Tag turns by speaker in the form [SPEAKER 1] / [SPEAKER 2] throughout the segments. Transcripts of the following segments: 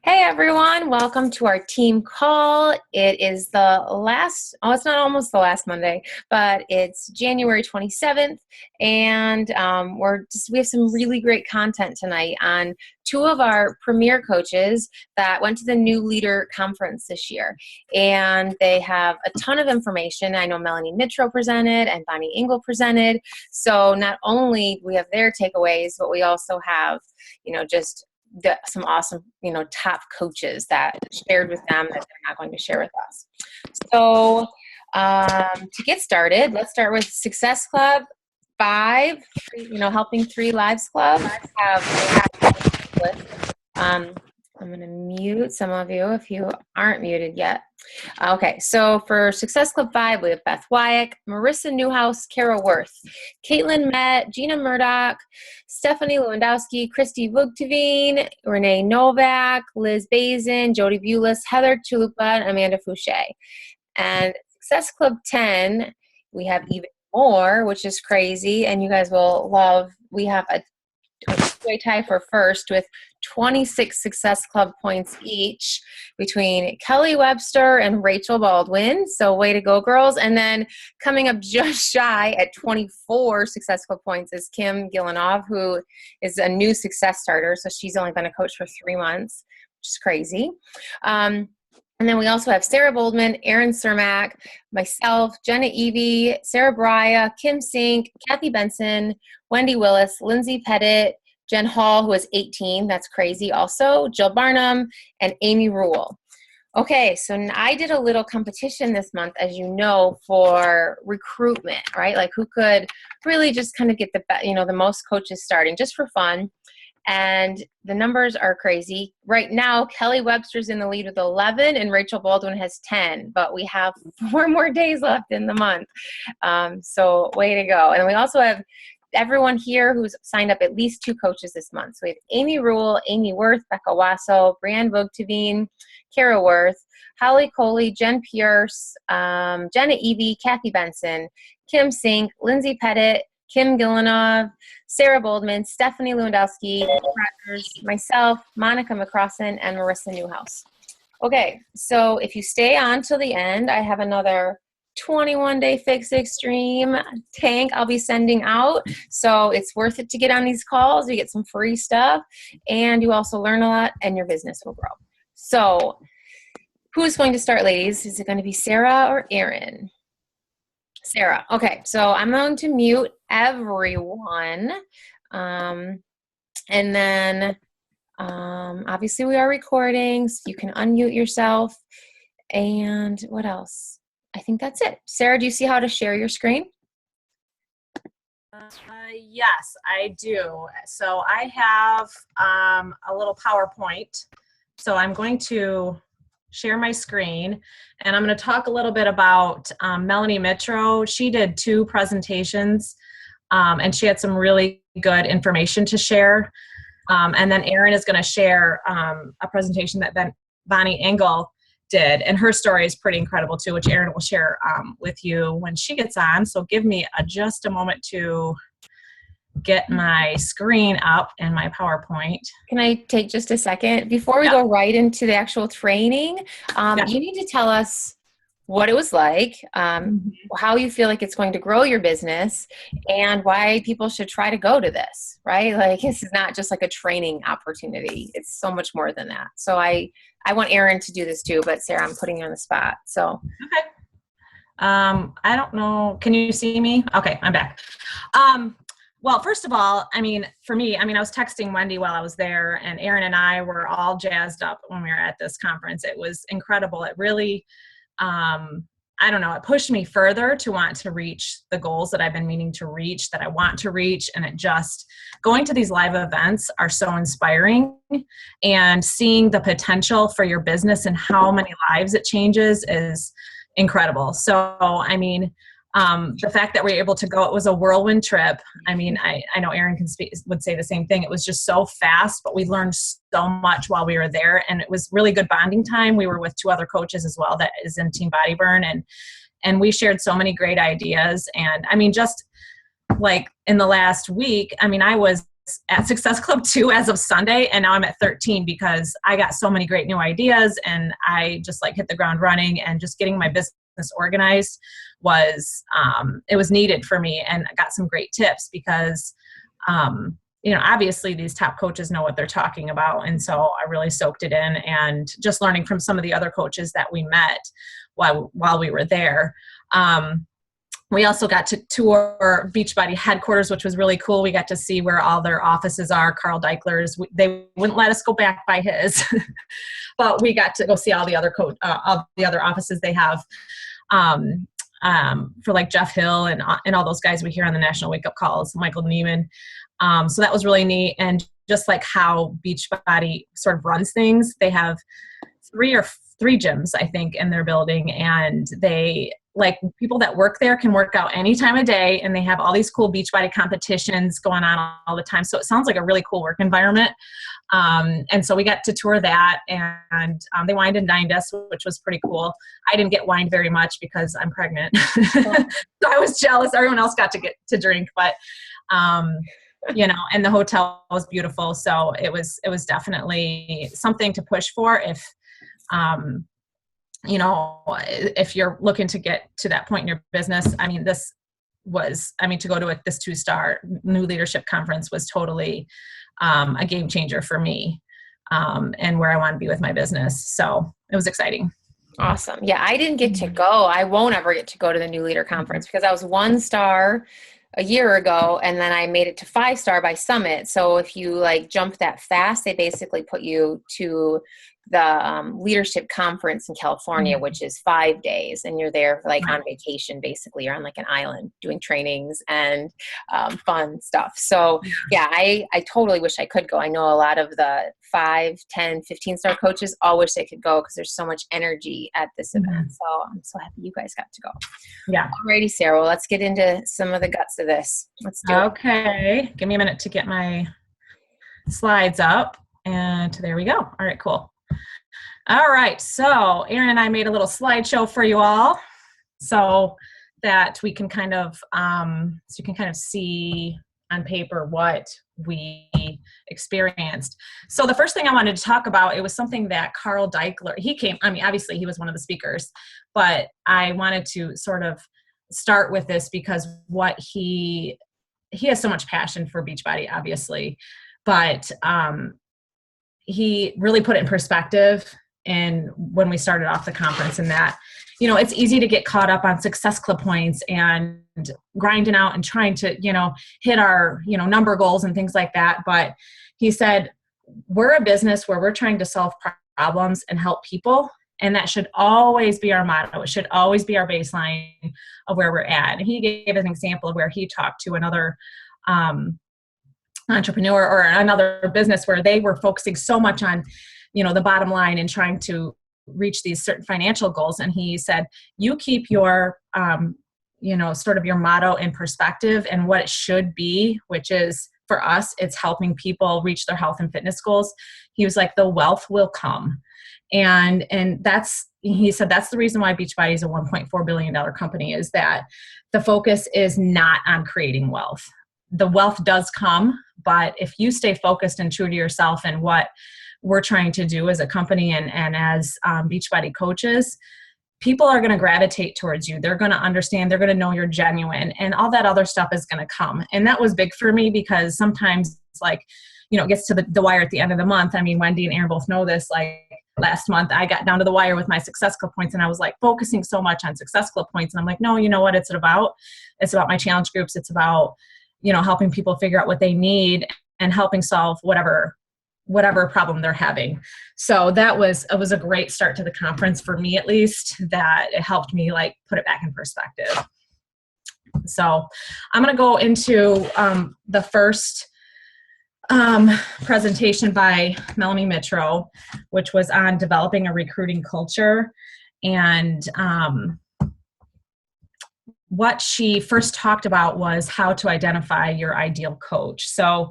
[SPEAKER 1] Hey everyone, welcome to our team call. It is the last, it's not almost the last Monday, but it's January 27th, and we have some really great content tonight on two of our premier coaches that went to the New Leader Conference this year, and they have a ton of information. I know Melanie MITRO presented and Bonnie Engel presented, so not only do we have their takeaways, but we also have, just some awesome, top coaches that shared with them that they're not going to share with us. So to get started, let's start with Success Club 5, Helping 3 Lives Club. I'm going to mute some of you if you aren't muted yet. Okay, so for Success Club 5, we have Beth Wyack, Marissa Newhouse, Kara Worth, Caitlin Met, Gina Murdoch, Stephanie Lewandowski, Christy Vugteveen, Renee Novak, Liz Bazin, Jody Bulis, Heather Chalupa, and Amanda Fouché. And Success Club 10, we have even more, which is crazy, and you guys will love. We have a tie for first with 26 Success Club points each between Kelly Webster and Rachel Baldwin. So way to go, girls. And then coming up just shy at 24 Success Club points is Kim Gillenov, who is a new success starter. So she's only been a coach for 3 months, which is crazy. And then we also have Sarah Boldman, Erin Sermak, myself, Jenna Evie, Sarah Brya, Kim Sink, Kathy Benson, Wendy Willis, Lindsay Pettit, Jen Hall, who is 18, that's crazy also, Jill Barnum, and Amy Rule. Okay, so I did a little competition this month, as you know, for recruitment, right? Like who could really just kind of get the most coaches starting just for fun. And the numbers are crazy. Right now, Kelly Webster's in the lead with 11 and Rachel Baldwin has 10, but we have 4 more days left in the month. So way to go. And we also have everyone here who's signed up at least 2 coaches this month. So we have Amy Rule, Amy Worth, Becca Wasso, Brianne Vogteveen, Kara Worth, Holly Coley, Jen Pierce, Jenna Evie, Kathy Benson, Kim Sink, Lindsay Pettit, Kim Gillenov, Sarah Boldman, Stephanie Lewandowski, myself, Monica McCrossan, and Marissa Newhouse. Okay, so if you stay on till the end, I have another 21-day Fix Extreme tank I'll be sending out. So it's worth it to get on these calls. You get some free stuff, and you also learn a lot, and your business will grow. So who's going to start, ladies? Is it going to be Sarah or Erin? Sarah. Okay, so I'm going to mute everyone. And then obviously we are recording, so you can unmute yourself. And what else? I think that's it. Sarah, do you see how to share your screen?
[SPEAKER 2] Yes, I do. So I have a little PowerPoint. So I'm going to share my screen, and I'm going to talk a little bit about Melanie MITRO. She did 2 presentations, and she had some really good information to share. And then Erin is going to share a presentation that Bonnie Engel did, and her story is pretty incredible too, which Erin will share with you when she gets on. So give me just a moment to get my screen up and my PowerPoint.
[SPEAKER 1] Can I take just a second? Before we go right into the actual training, you need to tell us what it was like, how you feel like it's going to grow your business, and why people should try to go to this, right? Like this is not just like a training opportunity. It's so much more than that. So I want Erin to do this too, but Sarah, I'm putting you on the spot. So.
[SPEAKER 2] Okay. I don't know. Can you see me? Okay, I'm back. Well, first of all, for me, I was texting Wendy while I was there, and Erin and I were all jazzed up when we were at this conference. It was incredible. It really, it pushed me further to want to reach the goals that I've been meaning to reach, that I want to reach. And going to these live events are so inspiring, and seeing the potential for your business and how many lives it changes is incredible. So, the fact that we were able to go, it was a whirlwind trip. I know Erin would say the same thing. It was just so fast, but we learned so much while we were there, and it was really good bonding time. We were with 2 other coaches as well that is in Team Body Burn, and we shared so many great ideas. And just like in the last week, I was at Success Club 2 as of Sunday, and now I'm at 13 because I got so many great new ideas, and I just like hit the ground running, and just getting my business organized was, it was needed for me. And I got some great tips because, obviously these top coaches know what they're talking about. And so I really soaked it in, and just learning from some of the other coaches that we met while we were there. We also got to tour Beachbody Headquarters, which was really cool. We got to see where all their offices are. Carl Deichler's, they wouldn't let us go back by his, but we got to go see all the other offices they have, for like Jeff Hill and all those guys we hear on the national wake up calls, Michael Neiman. So that was really neat. And just like how Beachbody sort of runs things, they have three gyms, I think, in their building, and they, like, people that work there can work out any time of day, and they have all these cool Beachbody competitions going on all the time. So it sounds like a really cool work environment. And so we got to tour that, and they wined and dined us, which was pretty cool. I didn't get wined very much because I'm pregnant. So I was jealous. Everyone else got to get to drink, but, and the hotel was beautiful. So it was definitely something to push for if you're looking to get to that point in your business. I mean, to go to this 2-star new leadership conference was totally a game changer for me, and where I want to be with my business. So it was exciting.
[SPEAKER 1] Awesome. Yeah, I didn't get to go. I won't ever get to go to the new leader conference because I was 1-star a year ago, and then I made it to 5-star by Summit. So if you jump that fast, they basically put you to the leadership conference in California, which is 5 days, and you're there on vacation. Basically, you're on an island doing trainings and fun stuff. So yeah, I totally wish I could go. I know a lot of the 5, 10, 15-star coaches all wish they could go because there's so much energy at this event. So I'm so happy you guys got to go.
[SPEAKER 2] Yeah.
[SPEAKER 1] Alrighty, Sarah. Well, let's get into some of the guts of this. Let's do it.
[SPEAKER 2] Okay. Give me a minute to get my slides up, and there we go. All right, cool. All right, so Erin and I made a little slideshow for you all so that we can kind of, see on paper what we experienced. So the first thing I wanted to talk about, it was something that Carl Deichler, obviously he was one of the speakers, but I wanted to sort of start with this because he has so much passion for Beachbody, obviously, but he really put it in perspective. And when we started off the conference, and that, it's easy to get caught up on Success Club points and grinding out and trying to, hit our, number goals and things like that. But he said, we're a business where we're trying to solve problems and help people. And that should always be our motto. It should always be our baseline of where we're at. And he gave an example of where he talked to another entrepreneur or another business where they were focusing so much on, the bottom line and trying to reach these certain financial goals. And he said, you keep your, sort of your motto in perspective and what it should be, which is, for us, it's helping people reach their health and fitness goals. He was like, the wealth will come. And he said, that's the reason why Beachbody is a $1.4 billion company, is that the focus is not on creating wealth. The wealth does come, but if you stay focused and true to yourself and what we're trying to do as a company and as Beachbody coaches, people are going to gravitate towards you. They're going to understand, they're going to know you're genuine, and all that other stuff is going to come. And that was big for me because sometimes it gets to the wire at the end of the month. I mean, Wendy and Erin both know this. Last month I got down to the wire with my Success Club points, and I was focusing so much on Success Club points. And I'm like, no, you know what it's about? It's about my challenge groups. It's about, helping people figure out what they need and helping solve whatever problem they're having. So it was a great start to the conference for me, at least, that it helped me put it back in perspective. So I'm going to go into the first presentation by Melanie MITRO, which was on developing a recruiting culture. And what she first talked about was how to identify your ideal coach. So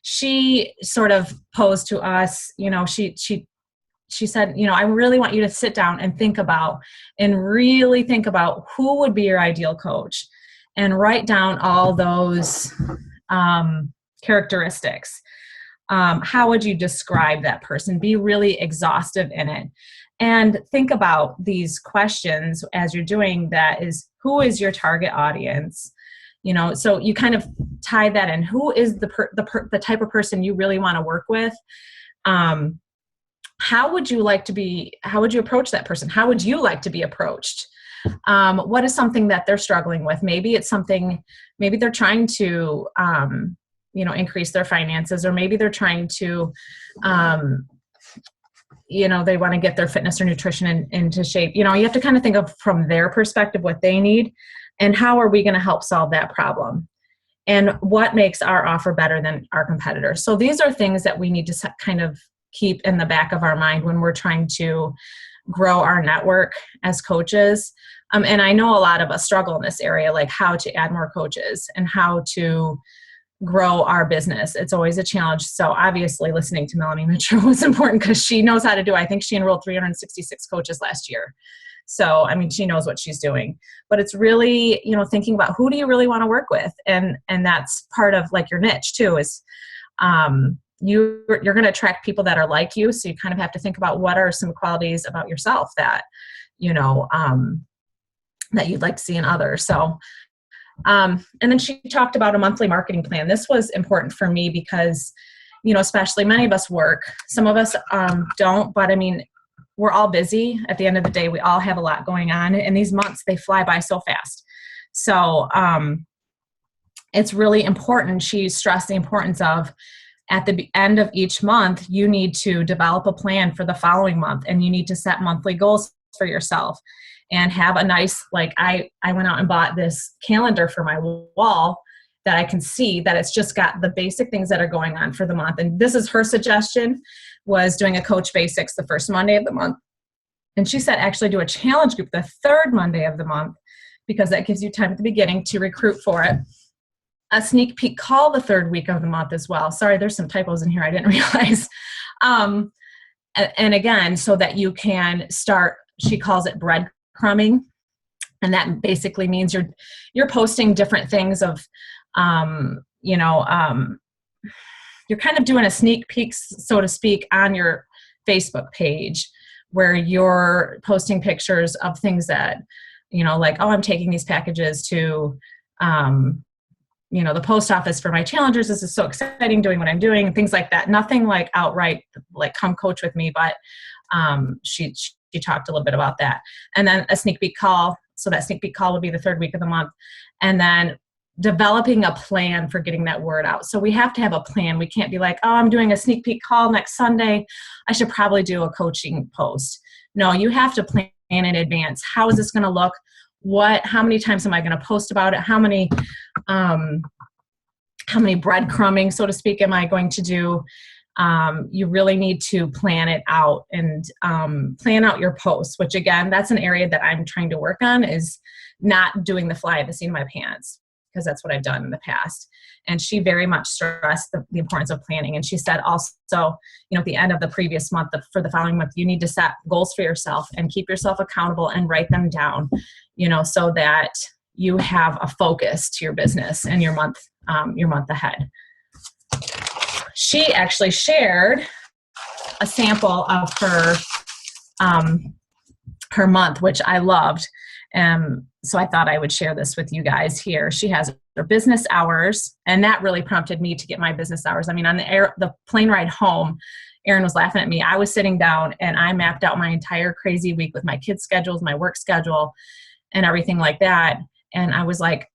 [SPEAKER 2] she sort of posed to us, she said, I really want you to sit down and really think about who would be your ideal coach, and write down all those characteristics. How would you describe that person? Be really exhaustive in it. And think about these questions as you're doing that is, who is your target audience? You know, so you kind of tie that in. Who is the type of person you really want to work with? How would you approach that person? How would you like to be approached? What is something that they're struggling with? Maybe it's something, maybe they're trying to, increase their finances, or maybe they're trying to, they want to get their fitness or nutrition into shape. You have to kind of think of from their perspective what they need, and how are we going to help solve that problem? And what makes our offer better than our competitors? So these are things that we need to kind of keep in the back of our mind when we're trying to grow our network as coaches. And I know a lot of us struggle in this area, like how to add more coaches and how to grow our business. It's always a challenge. So obviously listening to Melanie Mitro was important, because she knows how to do it. I think she enrolled 366 coaches last year. So, I mean, she knows what she's doing, but it's really, thinking about who do you really want to work with? And that's part of like your niche too, is, you're going to attract people that are like you. So you kind of have to think about what are some qualities about yourself that, that you'd like to see in others. So, and then she talked about a monthly marketing plan. This was important for me because, especially many of us work, some of us don't, but I mean, we're all busy. At the end of the day, we all have a lot going on, and these months, they fly by so fast. So it's really important. She stressed the importance of, at the end of each month, you need to develop a plan for the following month, and you need to set monthly goals for yourself and have a nice, like I went out and bought this calendar for my wall that I can see that it's just got the basic things that are going on for the month. And this is her suggestion, was doing a Coach Basics the first Monday of the month. And she said, actually do a challenge group the third Monday of the month, because that gives you time at the beginning to recruit for it. A sneak peek call the third week of the month as well. Sorry, there's some typos in here I didn't realize. And again, so that you can start, she calls it breadcrumbing. And that basically means you're posting different things of, you're kind of doing a sneak peek, so to speak, on your Facebook page, where you're posting pictures of things that, like, oh, I'm taking these packages to, the post office for my challengers. This is so exciting, doing what I'm doing, and things like that. Nothing like outright, like, come coach with me, but she talked a little bit about that. And then a sneak peek call. So that sneak peek call will be the third week of the month. And then developing a plan for getting that word out. So we have to have a plan. We can't be like, oh, I'm doing a sneak peek call next Sunday, I should probably do a coaching post. No, you have to plan in advance. How is this going to look? How many times am I going to post about it? How many breadcrumbing, so to speak, am I going to do? You really need to plan it out and plan out your posts, which again, that's an area that I'm trying to work on, is not doing the fly at the seat of my pants, because that's what I've done in the past. And she very much stressed the importance of planning. And she said also, at the end of the previous month, for the following month, you need to set goals for yourself and keep yourself accountable and write them down, so that you have a focus to your business and your month ahead. She actually shared a sample of her month, which I loved. So I thought I would share this with you guys here. She has her business hours, and that really prompted me to get my business hours. I mean, on the plane ride home, Erin was laughing at me. I was sitting down and I mapped out my entire crazy week with my kids' schedules, my work schedule, and everything like that. And I was like,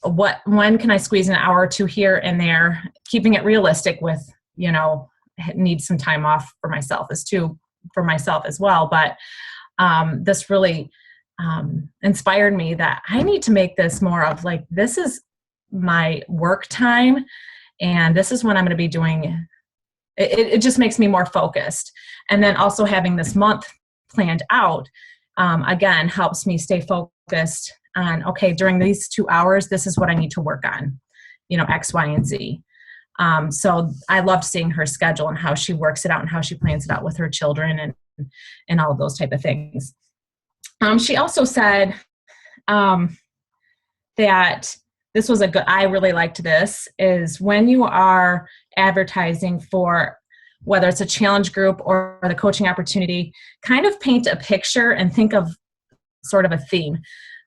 [SPEAKER 2] when can I squeeze an hour or two here and there, keeping it realistic with, need some time off for myself as well. But this really inspired me that I need to make this more of like, this is my work time, and this is when I'm going to be doing it. It just makes me more focused. And then also having this month planned out, again, helps me stay focused on, okay, during these 2 hours, this is what I need to work on, X, Y, and Z. So I loved seeing her schedule and how she works it out and how she plans it out with her children and all of those type of things. She also said that this was I really liked this, is when you are advertising for whether it's a challenge group or the coaching opportunity, kind of paint a picture and think of sort of a theme.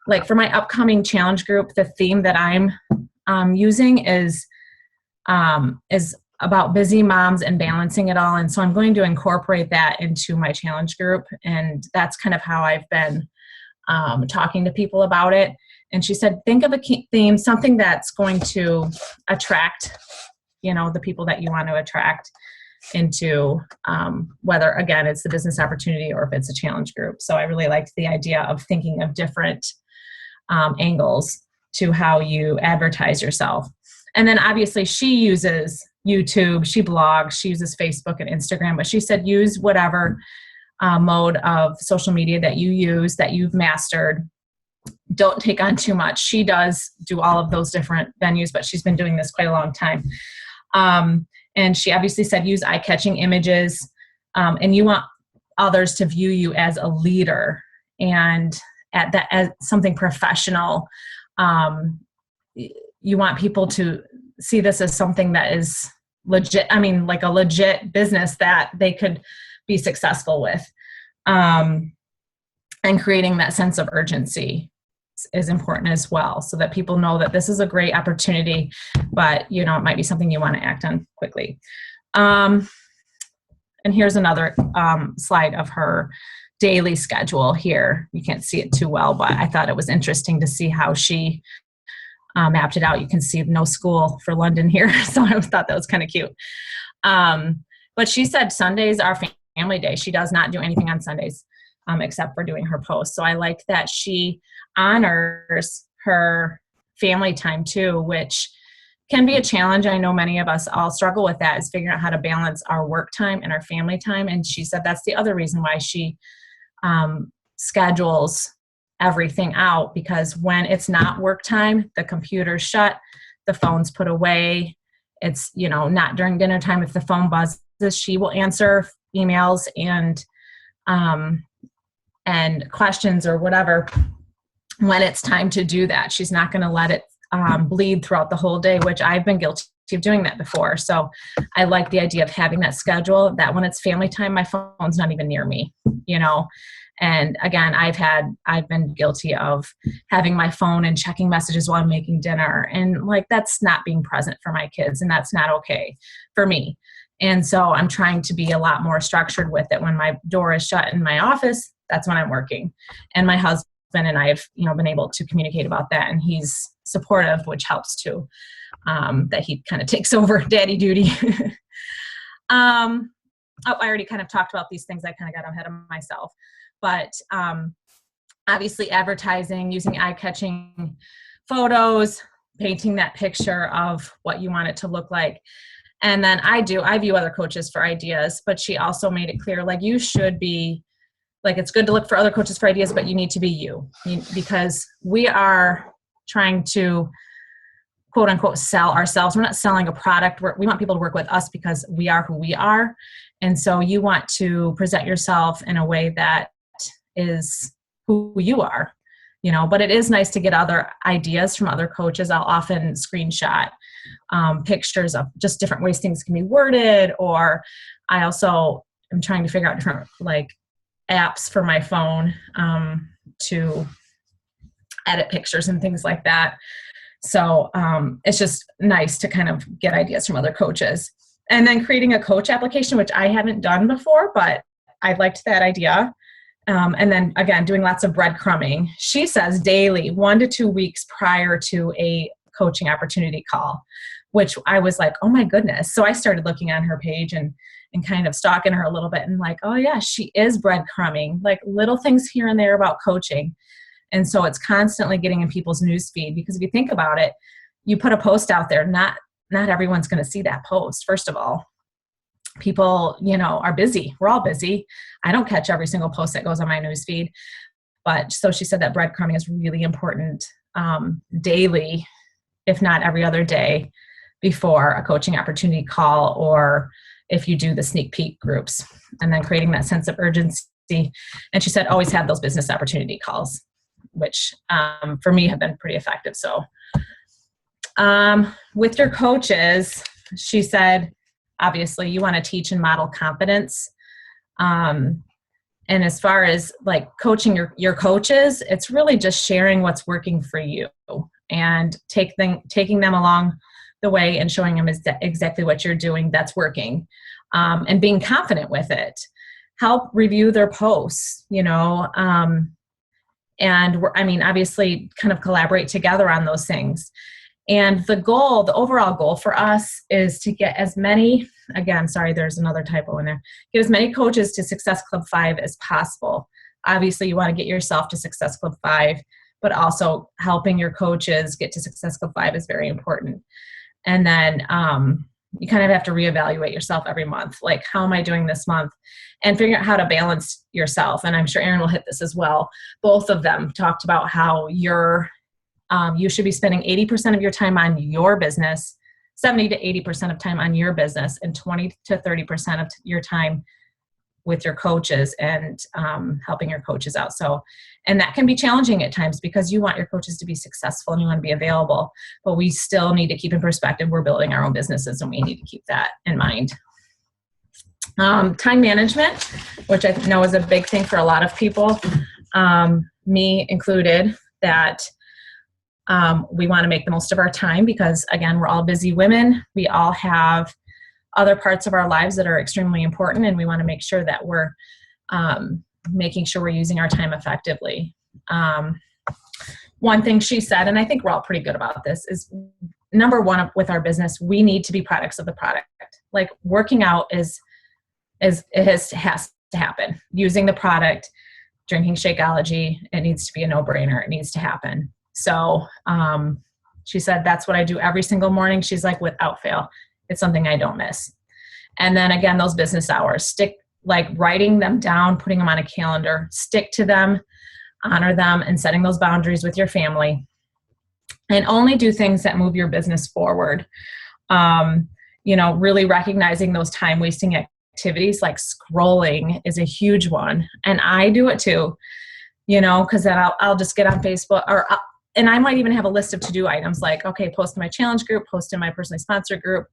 [SPEAKER 2] Like for my upcoming challenge group, the theme that I'm using is about busy moms and balancing it all. And so I'm going to incorporate that into my challenge group. And that's kind of how I've been talking to people about it. And she said, think of a key theme, something that's going to attract, the people that you want to attract into, whether, again, it's the business opportunity or if it's a challenge group. So I really liked the idea of thinking of different angles to how you advertise yourself. And then obviously she uses YouTube, she blogs, she uses Facebook and Instagram, but she said use whatever mode of social media that you use, that you've mastered. Don't take on too much. She does do all of those different venues, but she's been doing this quite a long time. And she obviously said use eye-catching images, and you want others to view you as a leader and as something professional. You want people to see this as something that is legit. I mean, like a legit business that they could be successful with. And creating that sense of urgency is important as well, so that people know that this is a great opportunity, but it might be something you want to act on quickly. And here's another slide of her daily schedule here. You can't see it too well, but I thought it was interesting to see how she mapped it out. You can see no school for London here, so I thought that was kind of cute. But she said Sundays are family day. She does not do anything on Sundays except for doing her posts. So I like that she honors her family time too, which can be a challenge. I know many of us all struggle with that, is figuring out how to balance our work time and our family time. And she said that's the other reason why she schedules everything out, because when it's not work time, the computer's shut, the phone's put away. It's, not during dinner time. If the phone buzzes, she will answer emails and questions or whatever when it's time to do that. She's not going to let it bleed throughout the whole day, which I've been guilty of doing that before. So I like the idea of having that schedule that when it's family time, my phone's not even near me, And again, I've been guilty of having my phone and checking messages while I'm making dinner. And that's not being present for my kids, and that's not okay for me. And so I'm trying to be a lot more structured with it. When my door is shut in my office, that's when I'm working. And my husband and I have, been able to communicate about that, and he's supportive, which helps too, that he kind of takes over daddy duty. I already kind of talked about these things. I kind of got ahead of myself. But obviously advertising, using eye-catching photos, painting that picture of what you want it to look like. And then I view other coaches for ideas, but she also made it clear, you should be, it's good to look for other coaches for ideas, but you need to be you, because we are trying to quote unquote sell ourselves. We're not selling a product. We want people to work with us because we are who we are. And so you want to present yourself in a way that is who you are, but it is nice to get other ideas from other coaches. I'll often screenshot pictures of just different ways things can be worded, or I also am trying to figure out different apps for my phone to edit pictures and things like that. So it's just nice to kind of get ideas from other coaches. And then creating a coach application, which I haven't done before, but I liked that idea. And then again, doing lots of breadcrumbing. She says daily, 1 to 2 weeks prior to a coaching opportunity call, which I was like, oh my goodness. So I started looking on her page and kind of stalking her a little bit, and oh yeah, she is breadcrumbing, little things here and there about coaching. And so it's constantly getting in people's newsfeed, because if you think about it, you put a post out there, not everyone's going to see that post. First of all, people, are busy. We're all busy. I don't catch every single post that goes on my newsfeed. But so she said that breadcrumbing is really important daily, if not every other day, before a coaching opportunity call, or if you do the sneak peek groups, and then creating that sense of urgency. And she said, always have those business opportunity calls, which for me have been pretty effective. So With your coaches, she said, obviously you want to teach and model confidence. And as far as like coaching your coaches, it's really just sharing what's working for you and taking them along the way and showing them exactly what you're doing that's working, and being confident with it. Help review their posts, and obviously kind of collaborate together on those things. And the overall goal for us is to get as many, again, sorry, there's another typo in there, get as many coaches to Success Club 5 as possible. Obviously, you want to get yourself to Success Club 5, but also helping your coaches get to Success Club 5 is very important. And then you kind of have to reevaluate yourself every month. Like, how am I doing this month? And figuring out how to balance yourself. And I'm sure Erin will hit this as well. Both of them talked about how you should be spending 80% of your time on your business, 70 to 80% of time on your business, and 20 to 30% of your time with your coaches and helping your coaches out. And that can be challenging at times because you want your coaches to be successful and you want to be available, but we still need to keep in perspective we're building our own businesses and we need to keep that in mind. Time management, which I know is a big thing for a lot of people, me included, that we want to make the most of our time because, again, we're all busy women. We all have other parts of our lives that are extremely important, and we want to make sure that we're making sure we're using our time effectively. One thing she said, and I think we're all pretty good about this, is number one with our business, we need to be products of the product. Like, working out has to happen. Using the product, drinking Shakeology, it needs to be a no-brainer. It needs to happen. So she said, that's what I do every single morning. She's like, without fail, it's something I don't miss. And then again, those business hours, writing them down, putting them on a calendar, stick to them, honor them, and setting those boundaries with your family. And only do things that move your business forward. Really recognizing those time-wasting activities like scrolling is a huge one. And I do it too, because then I'll just get on Facebook and I might even have a list of to-do items like, okay, post in my challenge group, post in my personally sponsored group,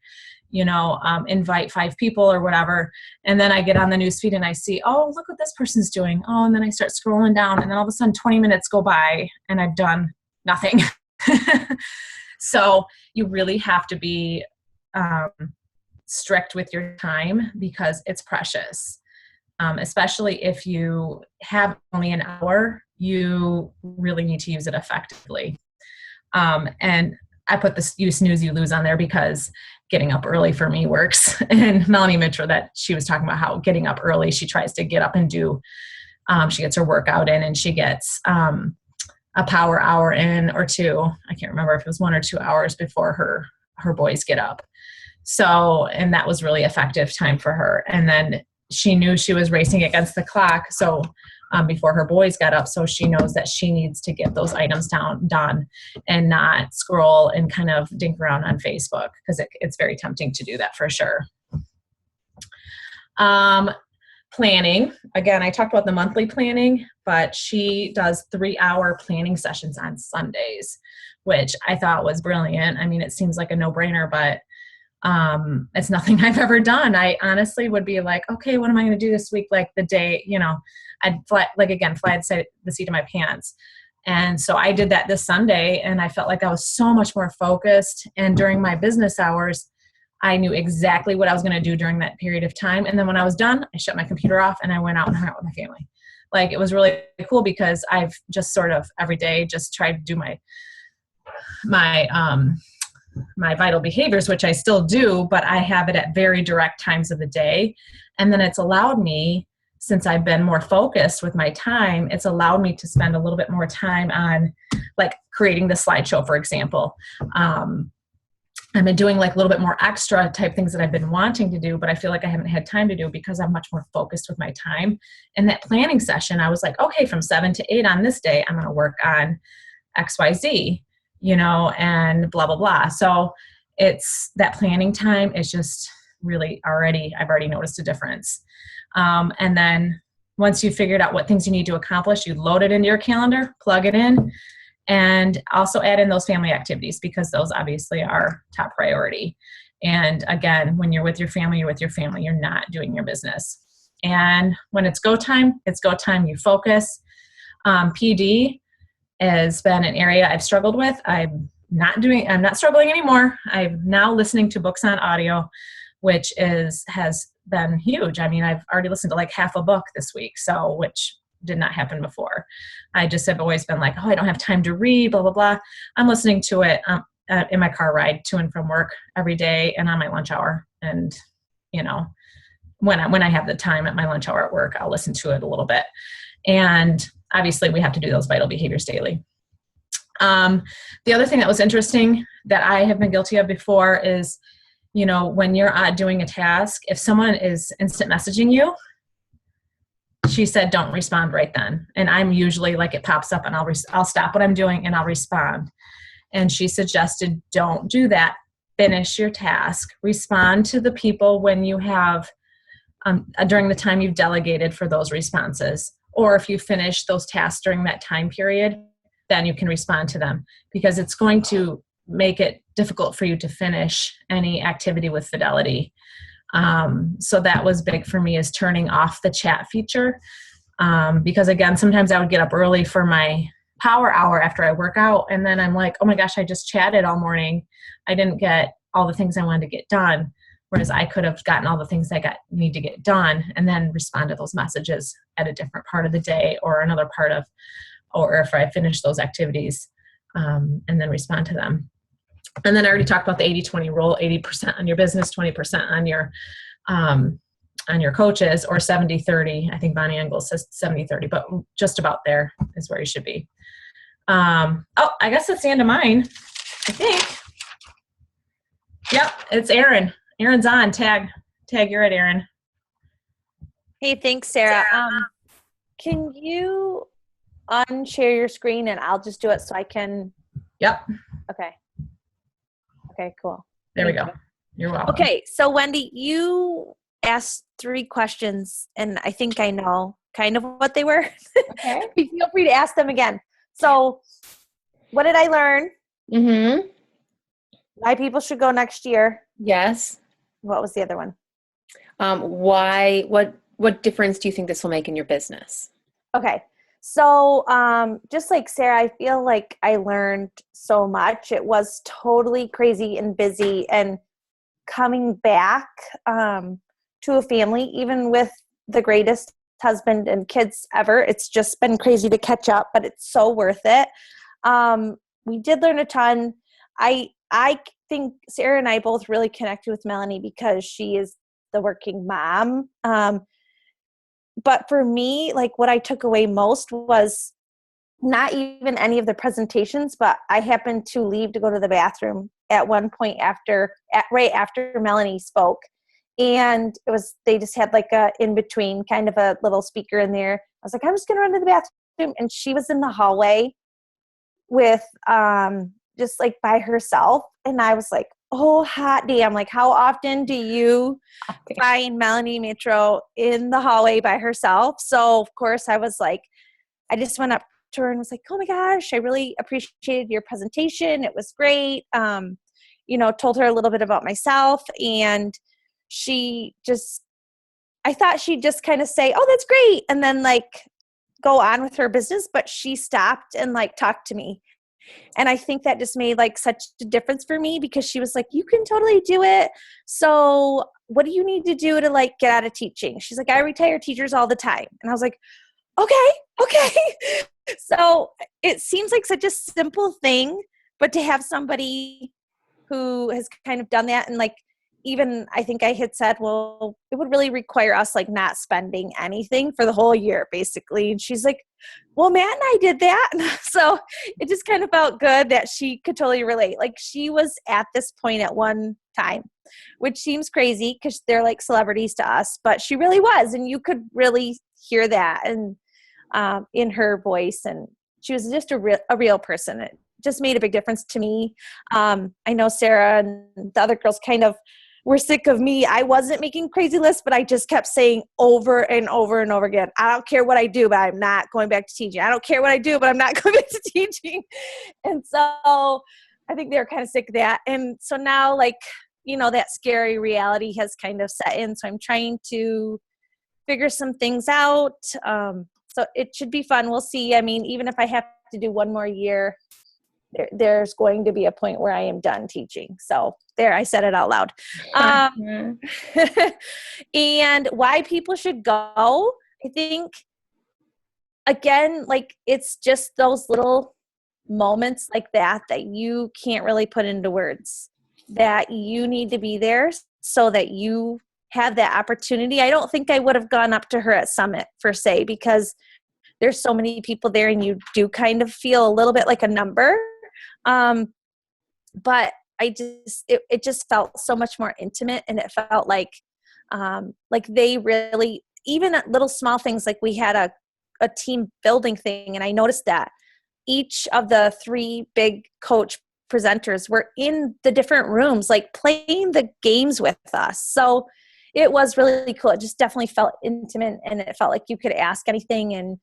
[SPEAKER 2] invite 5 people or whatever. And then I get on the newsfeed and I see, oh, look what this person's doing. Oh, and then I start scrolling down and then all of a sudden 20 minutes go by and I've done nothing. So you really have to be strict with your time because it's precious. Especially if you have only an hour, you really need to use it effectively. And I put this "you snooze, you lose" on there because getting up early for me works. And Melanie MITRO, that she was talking about how getting up early, she tries to get up and do, she gets her workout in and she gets a power hour in or 2. I can't remember if it was 1 or 2 hours before her boys get up. So, and that was really effective time for her. And then she knew she was racing against the clock. So before her boys got up, so she knows that she needs to get those items done and not scroll and kind of dink around on Facebook because it's very tempting to do that for sure. Planning. Again, I talked about the monthly planning, but she does 3-hour planning sessions on Sundays, which I thought was brilliant. I mean, it seems like a no-brainer, but it's nothing I've ever done. I honestly would be like, okay, what am I going to do this week? Like the day, I'd fly the seat of my pants. And so I did that this Sunday and I felt like I was so much more focused. And during my business hours, I knew exactly what I was going to do during that period of time. And then when I was done, I shut my computer off and I went out and hung out with my family. Like, it was really cool because I've just sort of every day just tried to do my vital behaviors, which I still do, but I have it at very direct times of the day. And then it's allowed me, since I've been more focused with my time, it's allowed me to spend a little bit more time on like creating the slideshow, for example. I've been doing like a little bit more extra type things that I've been wanting to do, but I feel like I haven't had time to do because I'm much more focused with my time. And that planning session, I was like, okay, from 7 to 8 on this day, I'm going to work on XYZ, and blah, blah, blah. So it's that planning time is just really I've already noticed a difference. And then once you figured out what things you need to accomplish, you load it into your calendar, plug it in, And also add in those family activities, because those obviously are top priority. And again, when you're with your family, you're with your family, you're not doing your business. And when it's go time, you focus. PD has been an area I've struggled with. I'm not struggling anymore. I'm now listening to books on audio, which has been huge. I mean, I've already listened to like half a book this week, which did not happen before. I just have always been like, oh, I don't have time to read, blah, blah, blah. I'm listening to it in my car ride to and from work every day and on my lunch hour. And, when I have the time at my lunch hour at work, I'll listen to it a little bit. And obviously we have to do those vital behaviors daily. The other thing that was interesting that I have been guilty of before is, when you're doing a task, if someone is instant messaging you, she said, don't respond right then. And I'm usually like, it pops up and I'll stop what I'm doing and I'll respond. And she suggested, don't do that. Finish your task. Respond to the people when you have, during the time you've delegated for those responses. Or if you finish those tasks during that time period, then you can respond to them, because it's going to make it difficult for you to finish any activity with fidelity. So that was big for me, is turning off the chat feature. Because again, sometimes I would get up early for my power hour after I work out. And then I'm like, oh my gosh, I just chatted all morning. I didn't get all the things I wanted to get done. Whereas I could have gotten all the things I need to get done and then respond to those messages at a different part of the day or another part of, or if I finish those activities and then respond to them. And then I already talked about the 80-20 rule, 80% on your business, 20% on your coaches, or 70-30. I think Bonnie Engel says 70-30, but just about there is where you should be. I guess that's the end of mine, I think. Yep, it's Erin. Erin's on. Tag, you're it, Erin.
[SPEAKER 3] Hey, thanks, Sarah. Can you unshare your screen and I'll just do it so I can?
[SPEAKER 2] Yep.
[SPEAKER 3] Okay, cool.
[SPEAKER 2] There we go. You're welcome.
[SPEAKER 3] Okay, so Wendy, you asked 3 questions and I think I know kind of what they were.
[SPEAKER 1] Okay.
[SPEAKER 3] Feel free to ask them again. So what did I learn?
[SPEAKER 1] Mm-hmm.
[SPEAKER 3] Why people should go next year?
[SPEAKER 1] Yes.
[SPEAKER 3] What was the other one?
[SPEAKER 1] What difference do you think this will make in your business?
[SPEAKER 3] Okay. So just like Sarah, I feel like I learned so much. It was totally crazy and busy, and coming back to a family, even with the greatest husband and kids ever, it's just been crazy to catch up, but it's so worth it. We did learn a ton. I think Sarah and I both really connected with Melanie because she is the working mom. But for me, like what I took away most was not even any of the presentations, but I happened to leave to go to the bathroom at one point right after Melanie spoke. And they just had like a in-between kind of a little speaker in there. I was like, I'm just going to run to the bathroom. And she was in the hallway with, just like by herself. And I was like, oh, hot damn. Like, how often do you find Melanie Mitro in the hallway by herself? So, of course, I was like, I just went up to her and was like, oh my gosh, I really appreciated your presentation. It was great. Told her a little bit about myself. And I thought she'd just kind of say, oh, that's great. And then like go on with her business. But she stopped and like talked to me. And I think that just made like such a difference for me, because she was like, you can totally do it. So what do you need to do to like get out of teaching? She's like, I retire teachers all the time. And I was like, okay. So it seems like such a simple thing, but to have somebody who has kind of done that, and like, even I think I had said, well, it would really require us like not spending anything for the whole year, basically. And she's like, well, Matt and I did that. So it just kind of felt good that she could totally relate. Like she was at this point at one time, which seems crazy because they're like celebrities to us, but she really was. And you could really hear that and in her voice. And she was just a real person. It just made a big difference to me. I know Sarah and the other girls kind of were sick of me. I wasn't making crazy lists, but I just kept saying over and over and over again, I don't care what I do, but I'm not going back to teaching. I don't care what I do, but I'm not going back to teaching. And so I think they're kind of sick of that. And so now, like, you know, that scary reality has kind of set in. So I'm trying to figure some things out. So it should be fun. We'll see. I mean, even if I have to do one more year, there's going to be a point where I am done teaching. So there, I said it out loud. And why people should go, I think, again, like, it's just those little moments like that you can't really put into words, that you need to be there so that you have that opportunity. I don't think I would have gone up to her at Summit per se, because there's so many people there and you do kind of feel a little bit like a number. But it just felt so much more intimate, and it felt like they really, even at little small things, like we had a team building thing. And I noticed that each of the 3 big coach presenters were in the different rooms, like playing the games with us. So it was really cool. It just definitely felt intimate, and it felt like you could ask anything, and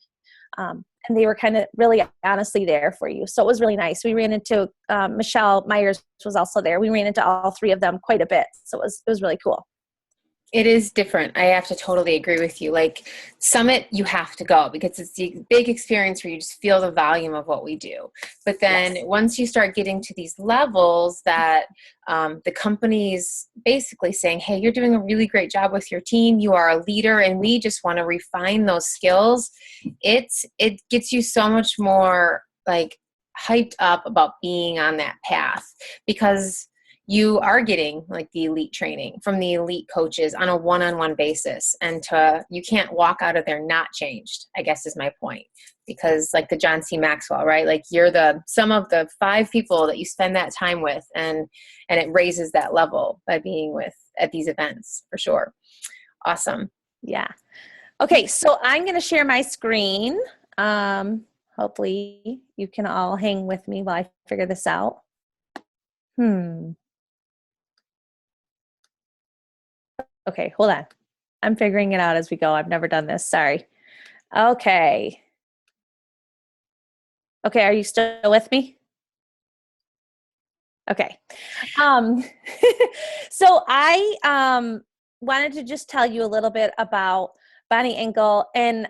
[SPEAKER 3] they were kind of really honestly there for you. So it was really nice. We ran into Michelle Myers was also there. We ran into all 3 of them quite a bit. So it was really cool.
[SPEAKER 1] It is different. I have to totally agree with you. Like, Summit, you have to go because it's the big experience where you just feel the volume of what we do. But then once you start getting to these levels that the company's basically saying, hey, you're doing a really great job with your team. You are a leader, and we just want to refine those skills. It gets you so much more like hyped up about being on that path, because you are getting like the elite training from the elite coaches on a one-on-one basis, and you can't walk out of there not changed, I guess is my point. Because like the John C. Maxwell, right? Like, you're some of the 5 people that you spend that time with, and it raises that level by being at these events for sure. Awesome.
[SPEAKER 3] Yeah. Okay. So I'm going to share my screen. Hopefully you can all hang with me while I figure this out. Okay, hold on. I'm figuring it out as we go. I've never done this. Sorry. Okay. Okay, are you still with me? Okay. So I wanted to just tell you a little bit about Bonnie Engel, and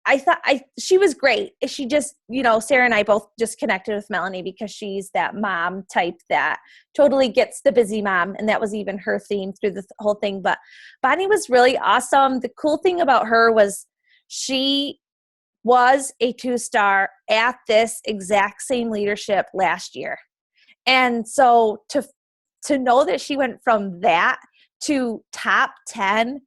[SPEAKER 3] I thought she was great. She just, you know, Sarah and I both just connected with Melanie because she's that mom type that totally gets the busy mom. And that was even her theme through the whole thing. But Bonnie was really awesome. The cool thing about her was she was a 2-star at this exact same leadership last year. And so to know that she went from that to top 10,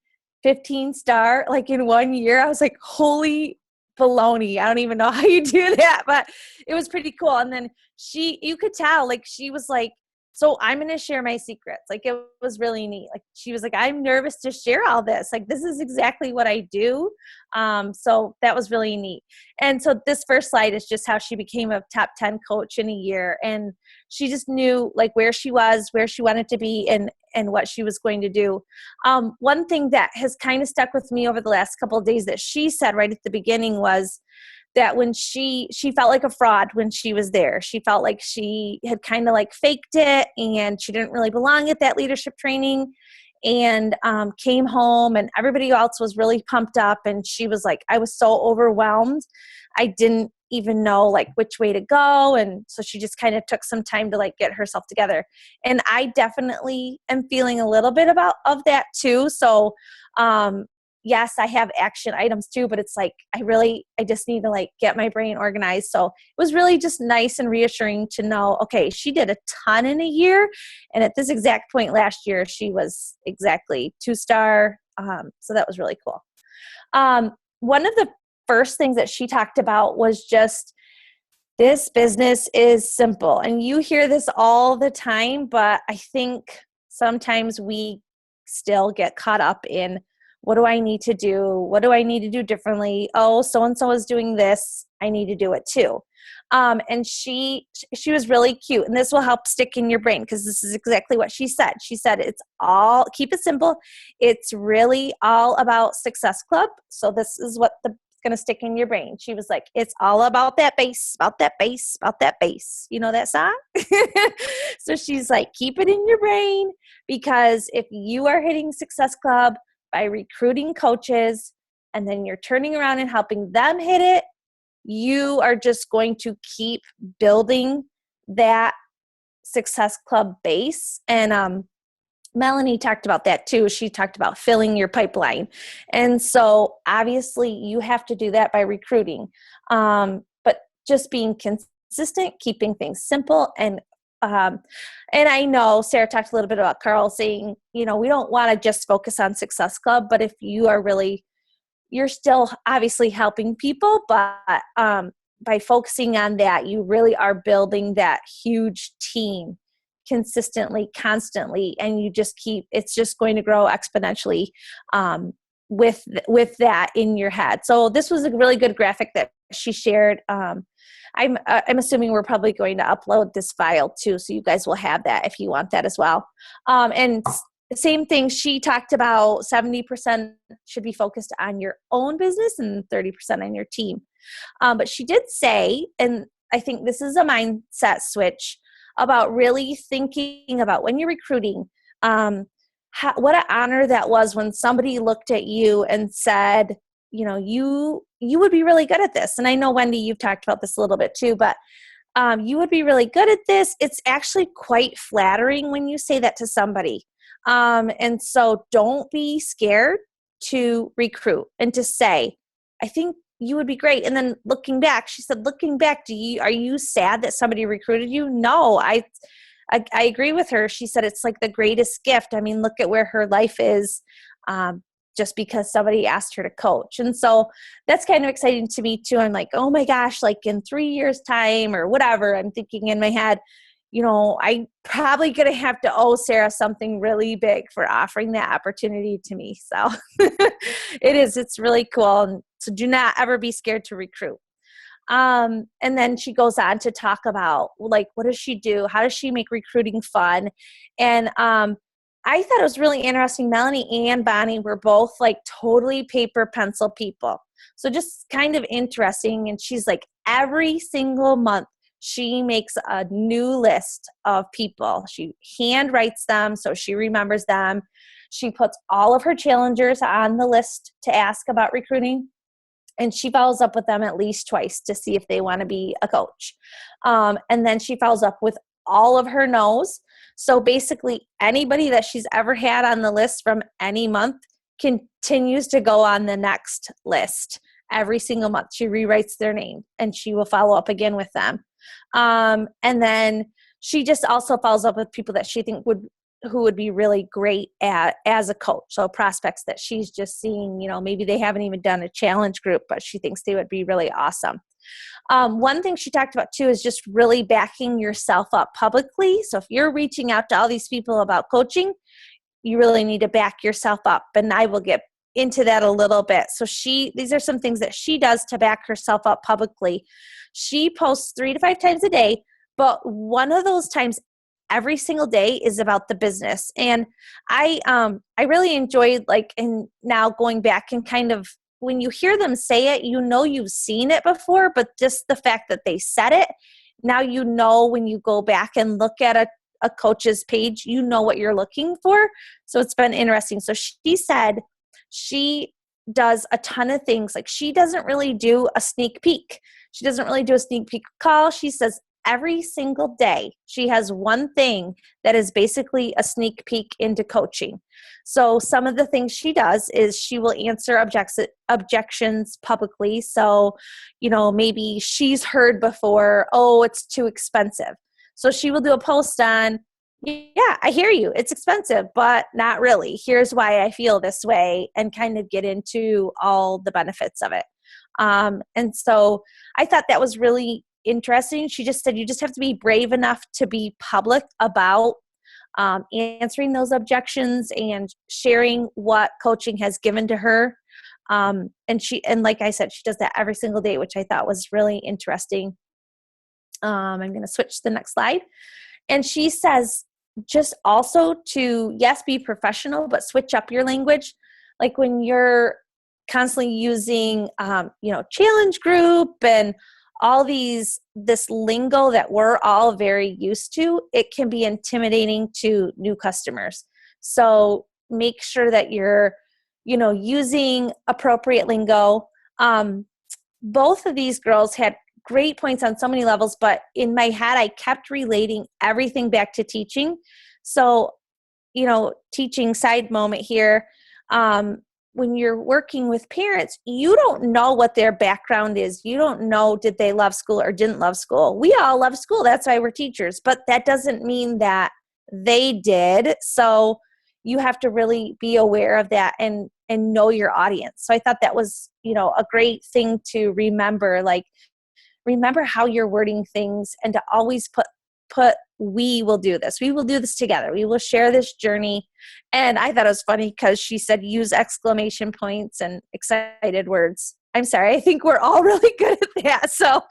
[SPEAKER 3] 15-star, like in 1 year, I was like, holy baloney. I don't even know how you do that, but it was pretty cool. And then you could tell, like, she was like, so I'm going to share my secrets. Like, it was really neat. Like, she was like, I'm nervous to share all this. Like, this is exactly what I do. So that was really neat. And so this first slide is just how she became a top 10 coach in a year. And she just knew like where she was, where she wanted to be, and what she was going to do. One thing that has kind of stuck with me over the last couple of days that she said right at the beginning was that when she felt like a fraud when she was there. She felt like she had kind of like faked it, and she didn't really belong at that leadership training, and came home and everybody else was really pumped up. And she was like, I was so overwhelmed. I didn't even know like which way to go. And so she just kind of took some time to like get herself together. And I definitely am feeling a little bit of that too. So, yes, I have action items too, but it's like, I just need to like get my brain organized. So it was really just nice and reassuring to know, okay, she did a ton in a year. And at this exact point last year, she was exactly 2-star. So that was really cool. One of the first things that she talked about was just, this business is simple. And you hear this all the time, but I think sometimes we still get caught up in, what do I need to do? What do I need to do differently? Oh, so-and-so is doing this. I need to do it too. And she was really cute, and this will help stick in your brain because this is exactly what she said. She said, keep it simple. It's really all about Success Club. So this is what the going to stick in your brain. She was like, it's all about that base, about that base, about that base. You know that song? So she's like, keep it in your brain, because if you are hitting Success Club by recruiting coaches and then you're turning around and helping them hit it, you are just going to keep building that Success Club base. And Melanie talked about that too. She talked about filling your pipeline. And so obviously you have to do that by recruiting. But just being consistent, keeping things simple. And I know Sarah talked a little bit about Carl saying, we don't want to just focus on Success Club, but if you are really, you're still obviously helping people, but by focusing on that, you really are building that huge team consistently, constantly, and it's just going to grow exponentially with that in your head. So this was a really good graphic that she shared. I'm assuming we're probably going to upload this file too, so you guys will have that if you want that as well. And same thing, she talked about 70% should be focused on your own business and 30% on your team. But she did say, and I think this is a mindset switch, about really thinking about when you're recruiting, what an honor that was when somebody looked at you and said, you would be really good at this. And I know, Wendy, you've talked about this a little bit too, but you would be really good at this. It's actually quite flattering when you say that to somebody. And so don't be scared to recruit and to say, I think you would be great. And then looking back, she said, are you sad that somebody recruited you? No, I agree with her. She said, it's like the greatest gift. I mean, look at where her life is, just because somebody asked her to coach. And so that's kind of exciting to me too. I'm like, oh my gosh, like in 3 years time or whatever, I'm thinking in my head, I'm probably going to have to owe Sarah something really big for offering that opportunity to me. So it's really cool. And so do not ever be scared to recruit. And then she goes on to talk about, like, what does she do? How does she make recruiting fun? And I thought it was really interesting. Melanie and Bonnie were both like totally paper pencil people. So just kind of interesting. And she's like, every single month, she makes a new list of people. She hand writes them so she remembers them. She puts all of her challengers on the list to ask about recruiting, and she follows up with them at least twice to see if they want to be a coach. And then she follows up with all of her no's. So basically anybody that she's ever had on the list from any month continues to go on the next list. Every single month she rewrites their name and she will follow up again with them. And then she just also follows up with people that she think who would be really great as a coach. So prospects that she's just seeing, maybe they haven't even done a challenge group, but she thinks they would be really awesome. One thing she talked about too is just really backing yourself up publicly. So if you're reaching out to all these people about coaching, you really need to back yourself up. And I will get into that a little bit. So these are some things that she does to back herself up publicly. She posts 3 to 5 times a day, but one of those times every single day is about the business. And I really enjoyed, and now going back and kind of, when you hear them say it, you've seen it before, but just the fact that they said it, now when you go back and look at a coach's page, what you're looking for. So it's been interesting. So she said she does a ton of things. Like, she doesn't really do a sneak peek. She doesn't really do a sneak peek call. She says every single day she has one thing that is basically a sneak peek into coaching. So some of the things she does is she will answer objections publicly. So, maybe she's heard before, oh, it's too expensive. So she will do a post on, yeah, I hear you. It's expensive, but not really. Here's why I feel this way, and kind of get into all the benefits of it. And so I thought that was really interesting. She just said you just have to be brave enough to be public about answering those objections and sharing what coaching has given to her. And like I said, she does that every single day, which I thought was really interesting. I'm going to switch to the next slide. And she says, just also to, yes, be professional, but switch up your language. Like when you're constantly using, challenge group and all this lingo that we're all very used to, it can be intimidating to new customers. So make sure that you're, using appropriate lingo. Both of these girls had great points on so many levels, but in my head, I kept relating everything back to teaching. So, teaching side moment here. When you're working with parents, you don't know what their background is. You don't know, did they love school or didn't love school? We all love school. That's why we're teachers, but that doesn't mean that they did. So you have to really be aware of that and know your audience. So I thought that was, a great thing to remember, remember how you're wording things and to always put we will do this. We will do this together. We will share this journey. And I thought it was funny because she said use exclamation points and excited words. I'm sorry. I think we're all really good at that. So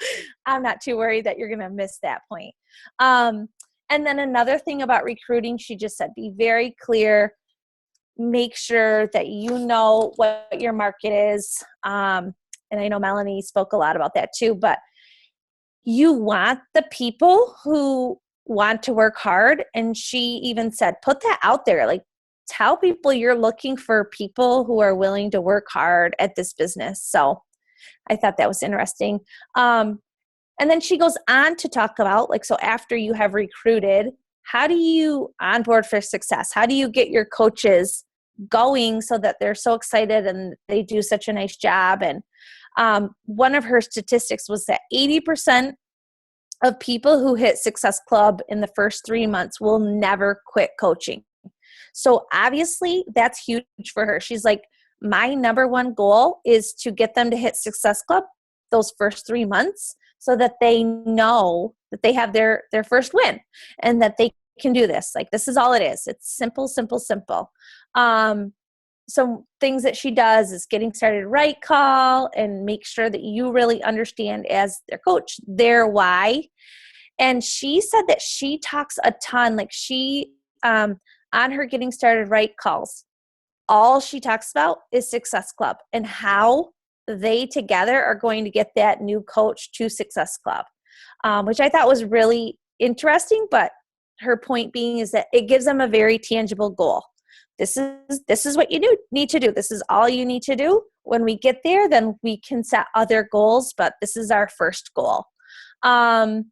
[SPEAKER 3] I'm not too worried that you're going to miss that point. And then another thing about recruiting, she just said, be very clear. Make sure that you know what your market is. And I know Melanie spoke a lot about that too, but you want the people who want to work hard. And she even said, put that out there. Like, tell people you're looking for people who are willing to work hard at this business. So I thought that was interesting. And then she goes on to talk about, so after you have recruited, how do you onboard for success? How do you get your coaches going so that they're so excited and they do such a nice job? And one of her statistics was that 80% of people who hit Success Club in the first 3 months will never quit coaching. So obviously that's huge for her. She's like, my number one goal is to get them to hit Success Club those first 3 months so that they know that they have their first win and that they can do this. Like, this is all it is. It's simple, simple, simple. Some things that she does is getting started right call and make sure that you really understand as their coach, their why. And she said that she talks a ton, like she, on her getting started right calls, all she talks about is Success Club and how they together are going to get that new coach to Success Club, which I thought was really interesting. But her point being is that it gives them a very tangible goal. This is what you need to do. This is all you need to do. When we get there, then we can set other goals, but this is our first goal. And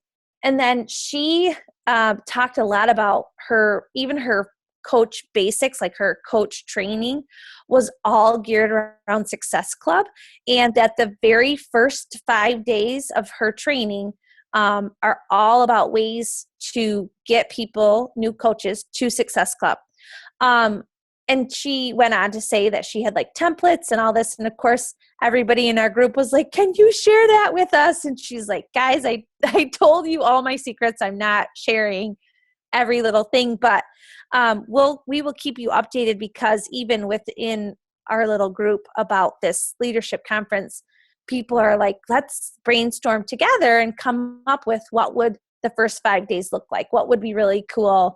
[SPEAKER 3] then she talked a lot about her coach basics, like her coach training was all geared around Success Club, and that the very first 5 days of her training are all about ways to get people, new coaches, to Success Club. And she went on to say that she had templates and all this. And of course, everybody in our group was like, can you share that with us? And she's like, guys, I told you all my secrets. I'm not sharing every little thing, but we will keep you updated, because even within our little group about this leadership conference, people are like, let's brainstorm together and come up with what would the first 5 days look like. What would be really cool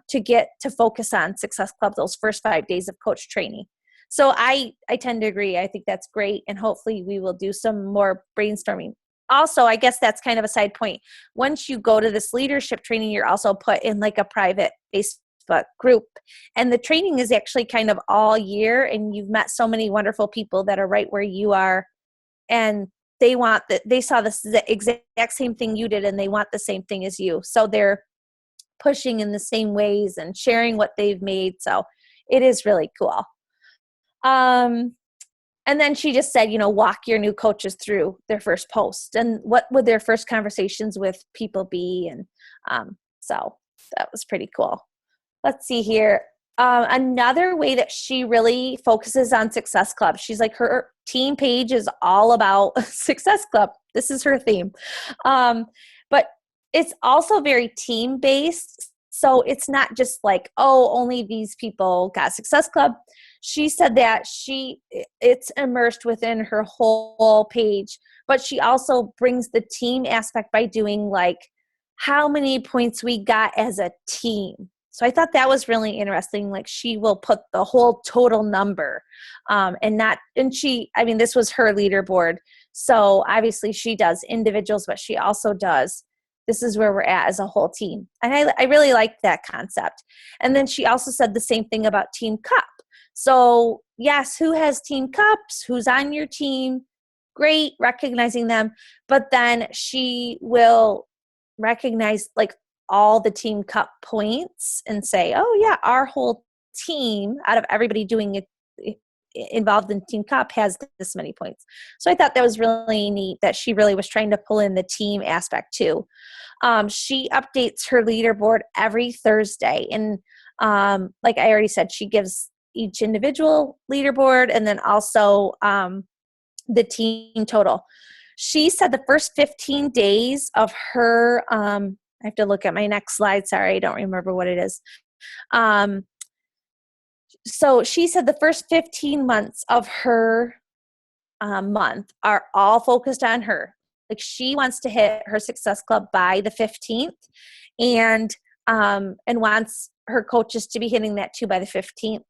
[SPEAKER 3] to get to focus on Success Club those first 5 days of coach training. So I tend to agree. I think that's great. And hopefully we will do some more brainstorming. Also, I guess that's kind of a side point. Once you go to this leadership training, you're also put in a private Facebook group. And the training is actually kind of all year. And you've met so many wonderful people that are right where you are. And they saw the exact same thing you did, and they want the same thing as you. So they're pushing in the same ways and sharing what they've made. So it is really cool. And then she just said, walk your new coaches through their first post and what would their first conversations with people be. And so that was pretty cool. Let's see here. Another way that she really focuses on Success Club, she's like, her team page is all about Success Club. This is her theme. But it's also very team-based. So it's not just only these people got Success Club. she said that it's immersed within her whole page, but she also brings the team aspect by doing like how many points we got as a team. So I thought that was really interesting. Like she will put the whole total number, this was her leaderboard. So obviously she does individuals, but she also does, this is where we're at as a whole team. And I really liked that concept. And then she also said the same thing about Team Cup. So yes, who has team cups? Who's on your team? Great, recognizing them. But then she will recognize like all the team cup points and say, oh yeah, our whole team out of everybody doing it involved in team cup has this many points. So I thought that was really neat that she really was trying to pull in the team aspect too. She updates her leaderboard every Thursday. And like I already said, she gives each individual leaderboard and then also the team total. She said the first 15 days of her, I have to look at my next slide. Sorry, I don't remember what it is. So she said the first 15 months of her month are all focused on her. Like she wants to hit her Success Club by the 15th and wants her coaches to be hitting that too by the 15th.